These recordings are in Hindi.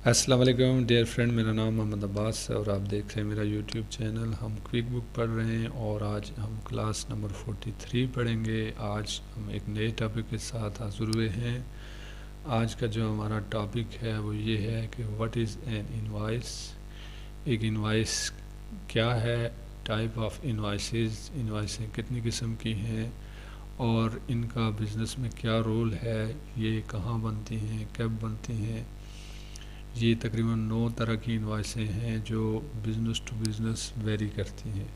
अस्सलाम वालेकुम डियर फ्रेंड, मेरा नाम मोहम्मद अब्बास है और आप देख रहे हैं मेरा यूट्यूब चैनल। हम क्विक बुक पढ़ रहे हैं और आज हम क्लास नंबर 43 पढ़ेंगे। आज हम एक नए टॉपिक के साथ हाज़िर हुए हैं। आज का जो हमारा टॉपिक है वो ये है कि व्हाट इज़ एन इनवॉइस। एक इनवॉइस क्या है, टाइप ऑफ इनवॉइसेस, इनवॉइसें कितनी किस्म की हैं और इनका बिज़नेस में क्या रोल है, ये कहाँ बनती हैं, कब बनती हैं। ये तकरीबन 9 तरह की इनवॉइसें हैं जो बिज़नेस टू बिज़नेस वेरी करती हैं।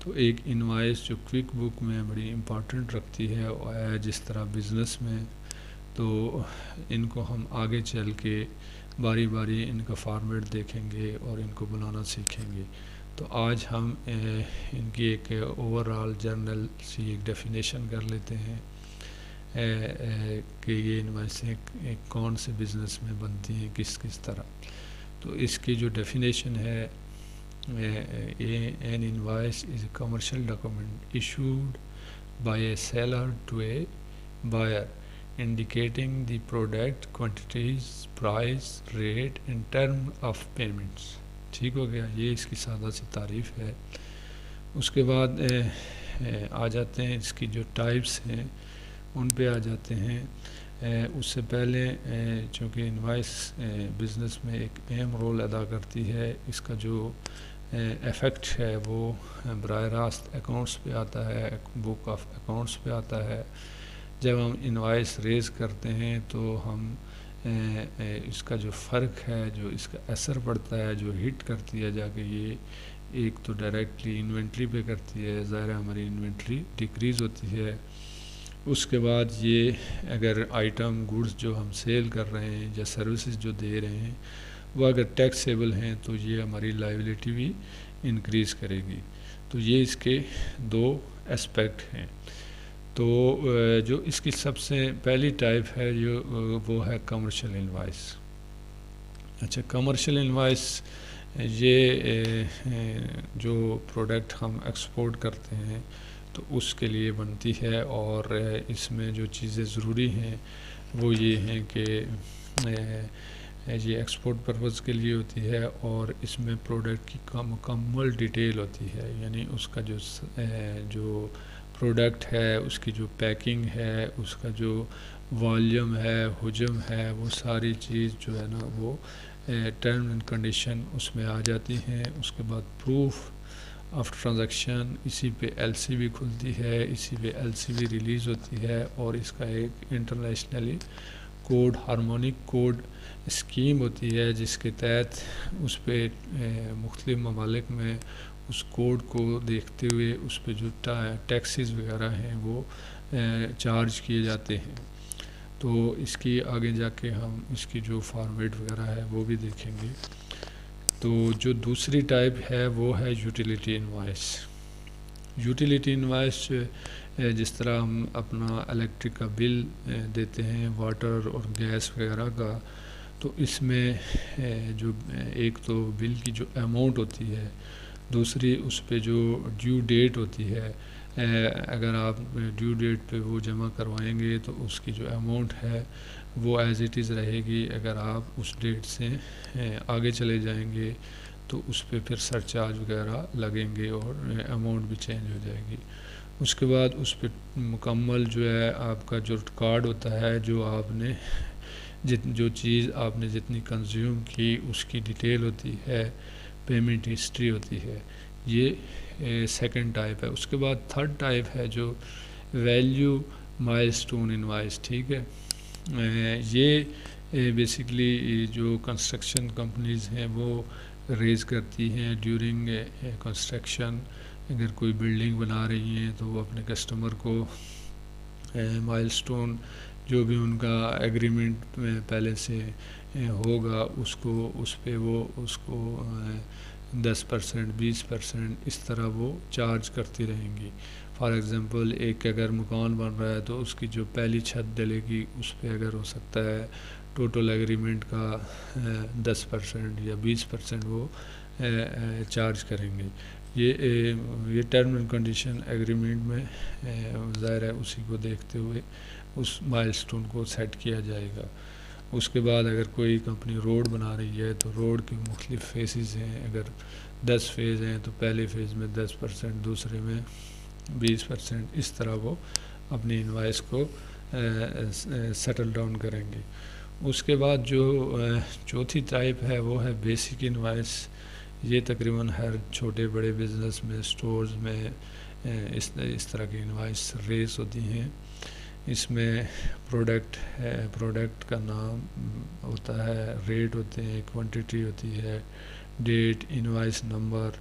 तो एक इनवॉइस जो क्विक बुक में बड़ी इम्पॉर्टेंट रखती है जिस तरह बिज़नेस में, तो इनको हम आगे चल के बारी बारी इनका फॉर्मेट देखेंगे और इनको बनाना सीखेंगे। तो आज हम इनकी एक ओवरऑल जर्नल सी एक डेफिनेशन कर लेते हैं कि ये इनवॉइसें कौन से बिज़नेस में बनती हैं, किस किस तरह। तो इसकी जो डेफिनेशन है, an invoice is a commercial document issued by a seller to a buyer indicating the product quantities, price, rate in term of payments. ठीक हो गया, ये इसकी सादा सी तारीफ़ है। उसके बाद आ जाते हैं इसकी जो टाइप्स हैं उन पे आ जाते हैं। उससे पहले चूँकि इनवॉइस बिज़नेस में एक अहम रोल अदा करती है, इसका जो इफ़ेक्ट है वो बराह रास्त अकाउंट्स पे आता है, बुक ऑफ अकाउंट्स पे आता है। जब हम इनवॉइस रेज़ करते हैं तो हम इसका जो फ़र्क है, जो इसका असर पड़ता है, जो हिट करती है जाके, ये एक तो डायरेक्टली इन्वेंट्री पे करती है, ज़ाहिर है हमारी इन्वेंट्री डिक्रीज़ होती है। उसके बाद ये अगर आइटम गुड्स जो हम सेल कर रहे हैं या सर्विसेज जो दे रहे हैं वो अगर टैक्सेबल हैं तो ये हमारी लायबिलिटी भी इंक्रीज़ करेगी। तो ये इसके दो एस्पेक्ट हैं। तो जो इसकी सबसे पहली टाइप है वो है कमर्शियल इनवॉइस। अच्छा, कमर्शियल इनवॉइस ये जो प्रोडक्ट हम एक्सपोर्ट करते हैं तो उसके लिए बनती है और इसमें जो चीज़ें ज़रूरी हैं वो ये हैं कि ये एक्सपोर्ट पर्पज़ के लिए होती है और इसमें प्रोडक्ट की मुकम्मल डिटेल होती है, यानी उसका जो प्रोडक्ट है, उसकी जो पैकिंग है, उसका जो वॉल्यूम है, हुजम है, वो सारी चीज़ जो है ना वो टर्म एंड कंडीशन उसमें आ जाती हैं। उसके बाद प्रूफ ऑफ ट्रांजैक्शन, इसी पे एलसीवी खुलती है, इसी पे एलसीवी रिलीज़ होती है और इसका एक internationally code, harmonic code scheme होती है जिसके तहत उस पर मुख्तलिफ ममालिक में उस कोड को देखते हुए उस पर जो टैक्सेस वगैरह हैं वो चार्ज किए जाते हैं। तो इसकी आगे जाके हम इसकी जो फॉर्मेट वगैरह है वो भी देखेंगे। तो जो दूसरी टाइप है वो है यूटिलिटी इनवॉइस। यूटिलिटी इनवॉइस जिस तरह हम अपना इलेक्ट्रिक का बिल देते हैं, वाटर और गैस वगैरह का, तो इसमें जो एक तो बिल की जो अमाउंट होती है, दूसरी उस पे जो ड्यू डेट होती है, अगर आप ड्यू डेट पे वो जमा करवाएंगे तो उसकी जो अमाउंट है वो एज़ इट इज़ रहेगी। अगर आप उस डेट से आगे चले जाएंगे तो उस पर फिर सरचार्ज वगैरह लगेंगे और अमाउंट भी चेंज हो जाएगी। उसके बाद उस पर मुकम्मल जो है आपका जो कार्ड होता है, जो आपने जो चीज़ आपने जितनी कंज्यूम की उसकी डिटेल होती है, पेमेंट हिस्ट्री होती है। ये सेकंड टाइप है। उसके बाद थर्ड टाइप है जो वैल्यू माइलस्टोन इनवॉइस। ठीक है, ये बेसिकली जो कंस्ट्रक्शन कंपनीज़ हैं वो रेज़ करती हैं ड्यूरिंग कंस्ट्रक्शन। अगर कोई बिल्डिंग बना रही हैं तो वो अपने कस्टमर को माइलस्टोन जो भी उनका एग्रीमेंट में पहले से होगा उसको उस पे वो उसको 10%, 20% इस तरह वो चार्ज करती रहेंगी। फॉर एग्ज़ाम्पल एक अगर मकान बन रहा है तो उसकी जो पहली छत डलेगी उस पर अगर हो सकता है टोटल एग्रीमेंट का 10% या 20% वो चार्ज करेंगे। ये टर्म एंड कंडीशन एग्रीमेंट में ज़ाहिर है उसी को देखते हुए उस माइलस्टोन को सेट किया जाएगा। उसके बाद अगर कोई कंपनी रोड बना रही है तो रोड की मुख्तलिफ फेसेस हैं, अगर 10 फेज़ हैं तो पहले फ़ेज़ में 10%, दूसरे में 20%, इस तरह वो अपनी इनवाइस को सेटल डाउन करेंगे। उसके बाद जो चौथी टाइप है वो है बेसिक इनवाइस। ये तकरीबन हर छोटे बड़े बिज़नेस में, स्टोर्स में इस तरह की इनवाइस रेस होती हैं। इसमें प्रोडक्ट का नाम होता है, रेट होते हैं, क्वांटिटी होती है, डेट, इनवाइस नंबर,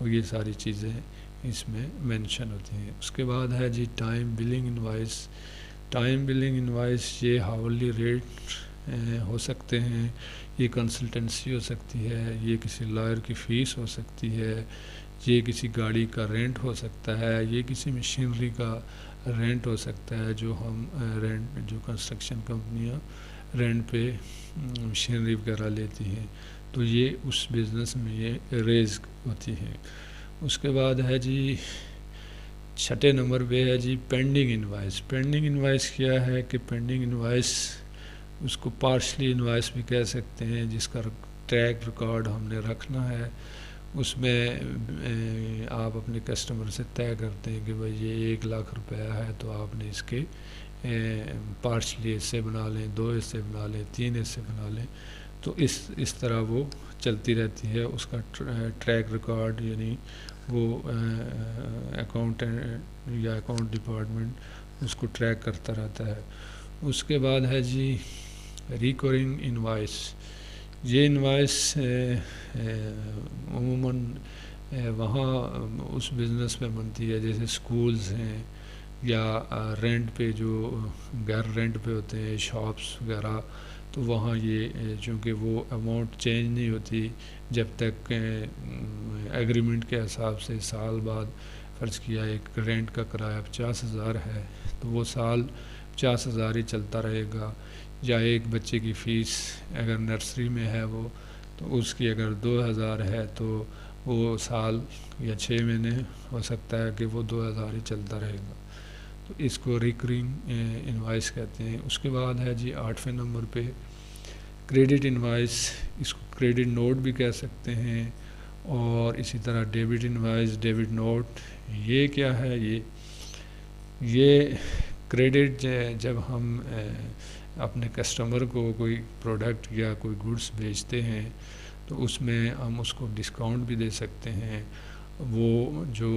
और ये सारी चीज़ें इसमें मेंशन होती हैं। उसके बाद है जी time billing invoice. Time billing invoice ये हावरली रेट हो सकते हैं, ये कंसल्टेंसी हो सकती है, ये किसी लॉयर की फ़ीस हो सकती है, ये किसी गाड़ी का रेंट हो सकता है, ये किसी मशीनरी का रेंट हो सकता है जो हम जो कंस्ट्रक्शन कंपनियां रेंट पे मशीनरी वगैरह लेती हैं, तो ये उस बिज़नेस में ये रेज होती है। उसके बाद है जी छठे नंबर पे है जी पेंडिंग इनवाइस। पेंडिंग इनवाइस क्या है कि पेंडिंग इनवाइस उसको पार्शली इनवाइस भी कह सकते हैं, जिसका ट्रैक रिकॉर्ड हमने रखना है। उसमें आप अपने कस्टमर से तय करते हैं कि भाई ये 1 लाख रुपया है तो आपने इसके पार्शली हिस्से बना लें, 2 हिस्से बना लें, 3 हिस्से बना लें। तो इस तरह वो चलती रहती है। उसका ट्रैक रिकॉर्ड यानी वो अकाउंटेंट या अकाउंट डिपार्टमेंट उसको ट्रैक करता रहता है। उसके बाद है जी रिकरिंग इनवाइस। ये इनवाइस अमूमन वहाँ उस बिज़नेस में बनती है जैसे स्कूल्स हैं या रेंट पे, जो घर रेंट पे होते हैं, शॉप्स वगैरह, तो वहाँ ये चूँकि वो अमाउंट चेंज नहीं होती जब तक एग्रीमेंट के हिसाब से साल बाद फ़र्ज़ किया एक रेंट का किराया 50,000 है तो वो साल 50,000 ही चलता रहेगा। या एक बच्चे की फ़ीस अगर नर्सरी में है वो, तो उसकी अगर 2,000 है तो वो साल या 6 महीने हो सकता है कि वो 2,000 ही चलता रहेगा। तो इसको रिकरिंग इनवाइस कहते हैं। उसके बाद है जी 8वें नंबर पे क्रेडिट इनवाइस। इसको क्रेडिट नोट भी कह सकते हैं, और इसी तरह डेबिट इनवाइस, डेबिट नोट। ये क्या है? ये क्रेडिट जब हम अपने कस्टमर को कोई प्रोडक्ट या कोई गुड्स बेचते हैं तो उसमें हम उसको डिस्काउंट भी दे सकते हैं। वो जो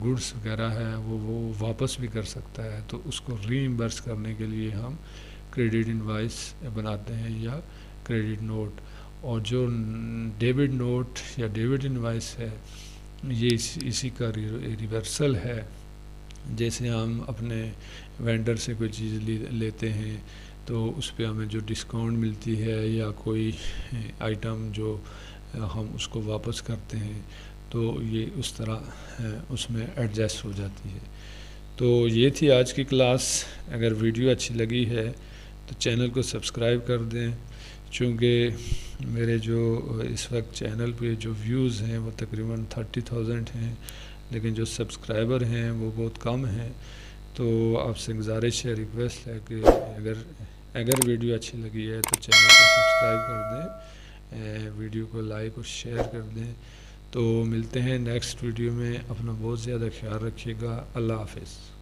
गुड्स वगैरह है वो वापस भी कर सकता है, तो उसको रीइंबर्स करने के लिए हम क्रेडिट इनवाइस बनाते हैं या क्रेडिट नोट। और जो डेबिट नोट या डेबिट इनवाइस है ये इसी का रिवर्सल है। जैसे हम अपने वेंडर से कोई चीज़ लेते हैं तो उस पर हमें जो डिस्काउंट मिलती है या कोई आइटम जो हम उसको वापस करते हैं तो ये उस तरह उसमें एडजस्ट हो जाती है। तो ये थी आज की क्लास। अगर वीडियो अच्छी लगी है तो चैनल को सब्सक्राइब कर दें, चूँकि मेरे जो इस वक्त चैनल पे जो व्यूज़ हैं वो तकरीबन 30,000 हैं, लेकिन जो सब्सक्राइबर हैं वो बहुत कम हैं। तो आपसे गुजारिश है, रिक्वेस्ट है कि अगर वीडियो अच्छी लगी है तो चैनल को सब्सक्राइब कर दें, वीडियो को लाइक और शेयर कर दें। तो मिलते हैं नेक्स्ट वीडियो में। अपना बहुत ज़्यादा ख्याल रखिएगा। अल्लाह हाफ़िज़।